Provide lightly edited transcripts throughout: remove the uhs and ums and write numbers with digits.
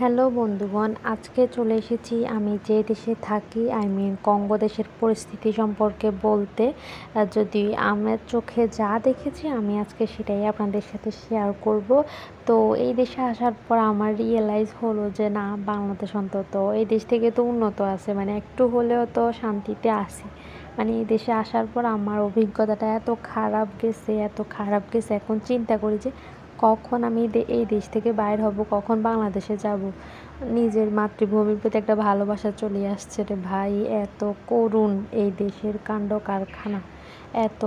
Hello বন্ধুগণ, আজকে চলে এসেছি আমি যে দেশে থাকি কঙ্গো দেশের পরিস্থিতি সম্পর্কে বলতে। যদি আমার চোখে যা দেখেছি আমি আজকে সেটাই আপনাদের সাথে শেয়ার করব। তো এই দেশে আসার পর আমার রিয়েলাইজ হলো যে না, বাংলাদেশ অন্তত এই দেশ থেকে তো উন্নত আছে, মানে একটু হলেও তো শান্তিতে আছি। মানে এই দেশে আসার পর আমার অভিজ্ঞতাটা এত খারাপ গেছে, এখন চিন্তা করি যে কখন আমি এই দেশ থেকে বাইর হব, কখন বাংলাদেশে যাব। নিজের মাতৃভূমির প্রতি একটা ভালোবাসা চলে আসছে রে ভাই। এত করুণ এই দেশের কাণ্ড কারখানা, এত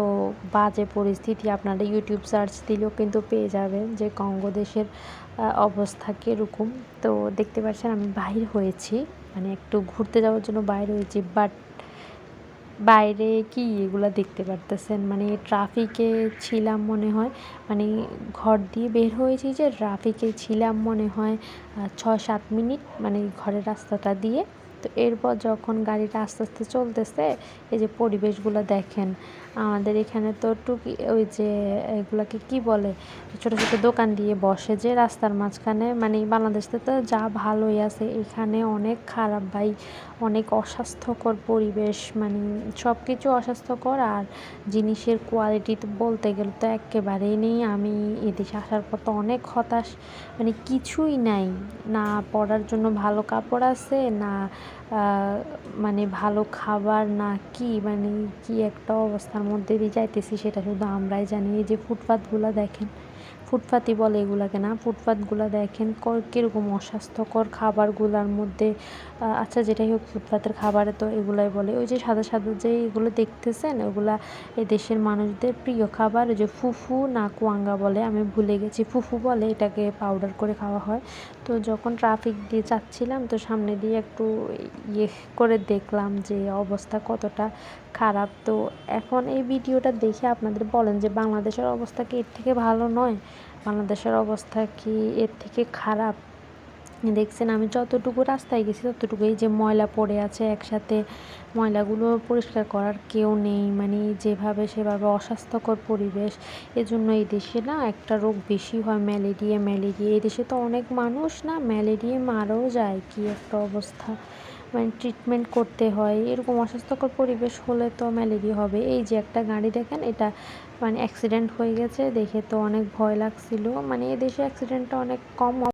বাজে পরিস্থিতি। আপনারা ইউটিউব সার্চ দিলেও কিন্তু পেয়ে যাবেন যে কঙ্গো দেশের অবস্থা কীরকম। তো দেখতে পাচ্ছেন আমি বাহির হয়েছি, মানে একটু ঘুরতে যাওয়ার জন্য বাইরে হয়েছি, বাট বাইরে কি এগুলা দেখতে পারতেছেন, মানে ট্রাফিকে ছিলাম মনে হয়। মানে ঘর দিয়ে বের হয়েছি যে ট্রাফিকে ছিলাম মনে হয় 6-7 মিনিট, মানে ঘরের রাস্তাটা দিয়ে। তো এরপর যখন গাড়িটা আস্তে আস্তে চলতেছে, এই যে পরিবেশগুলো দেখেন। আমাদের এখানে তো টুকি ওই যে এগুলাকে কি বলে, ছোটো ছোটো দোকান দিয়ে বসে যে রাস্তার মাঝখানে, মানে বাংলাদেশে তো যা ভালোই আছে, এখানে অনেক খারাপ ভাই। অনেক অস্বাস্থ্যকর পরিবেশ, মানে সব কিছু অস্বাস্থ্যকর। আর জিনিসের কোয়ালিটি তো বলতে গেলে তো একেবারেই নেই। আমি এদেশে আসার পর তো অনেক হতাশ, মানে কিছুই নাই। না পরার জন্য ভালো কাপড় আছে, না মানে ভালো খাবার, না কি, মানে কি একটা অবস্থার মধ্যে দিয়ে যাইতেছি সেটা শুধু আমরাই জানি। এই যে ফুটপাতগুলো দেখেন, ফুটপাতই বলে এগুলাকে, না ফুটপাতগুলো দেখেন কীরকম অস্বাস্থ্যকর খাবারগুলোর মধ্যে। আচ্ছা যেটাই হোক, ফুটপাতের খাবারে তো এগুলাই বলে। ওই যে সাদা সাদা যে এগুলো দেখতেছেন, ওগুলা এই দেশের মানুষদের প্রিয় খাবার। ওই যে ফুফু না কুয়াঙ্গা বলে, আমি ভুলে গেছি, ফুফু বলে এটাকে, পাউডার করে খাওয়া হয়। তো যখন ট্রাফিক দিয়ে যাচ্ছিলাম, তো সামনে দিয়ে একটু ইয়ে করে দেখলাম যে অবস্থা কতটা খারাপ। তো এখন এই ভিডিওটা দেখে আপনাদের বলেন যে বাংলাদেশের অবস্থা কি এর থেকে ভালো নয়? বাংলাদেশের অবস্থা কি এর থেকে খারাপ? দেখছেন আমি যতটুকু রাস্তায় গেছি ততটুকু এই যে ময়লা পড়ে আছে একসাথে, ময়লাগুলো পরিষ্কার করার কেউ নেই। মানে যেভাবে সেভাবে অস্বাস্থ্যকর পরিবেশ। এজন্য এই দেশে না একটা রোগ বেশি হয়, ম্যালেরিয়া। এই দেশে তো অনেক মানুষ না ম্যালেরিয়া মারাও যায়, কি একটা অবস্থা। মানে ট্রিটমেন্ট করতে হয়, এরকম অস্বাস্থ্যকর পরিবেশ হলে তো ম্যালেরিয়া হবে। এই যে একটা গাড়ি দেখেন, এটা মানে অ্যাক্সিডেন্ট হয়ে গেছে, দেখে তো অনেক ভয় লাগছিল। মানে এদেশে অ্যাক্সিডেন্টটা অনেক কম।